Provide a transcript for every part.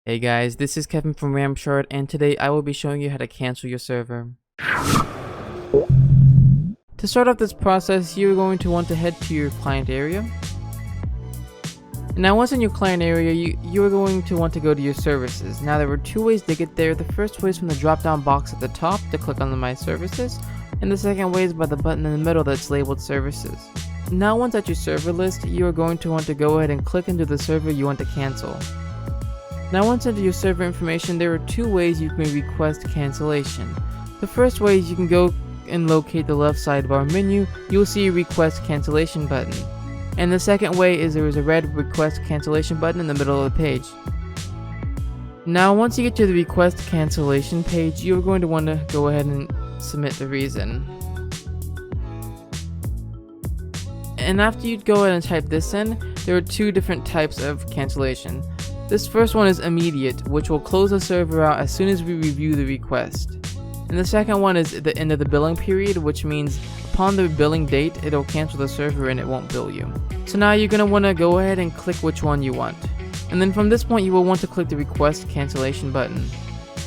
Hey guys, this is Kevin from Ramshard, and today I will be showing you how to cancel your server. To start off this process, you're going to want to head to your client area. Now once in your client area, you're going to want to go to your services. Now there are two ways to get there. The first way is from the drop down box at the top to click on the My Services, and the second way is by the button in the middle that's labeled Services. Now once at your server list, you are going to want to go ahead and click into the server you want to cancel. Now once into your server information, there are two ways you can request cancellation. The first way is you can go and locate the left sidebar menu. You will see a request cancellation button. And the second way is there is a red request cancellation button in the middle of the page. Now once you get to the request cancellation page, you're going to want to go ahead and submit the reason. And after you go ahead and type this in, there are two different types of cancellation. This first one is immediate, which will close the server out as soon as we review the request. And the second one is the end of the billing period, which means upon the billing date, it'll cancel the server and it won't bill you. So now you're going to want to go ahead and click which one you want. And then from this point, you will want to click the request cancellation button.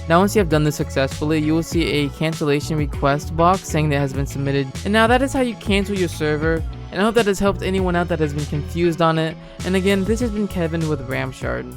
Now once you have done this successfully, you will see a cancellation request box saying that it has been submitted. And now that is how you cancel your server. And I hope that has helped anyone out that has been confused on it. And again, this has been Kevin with Ramshard.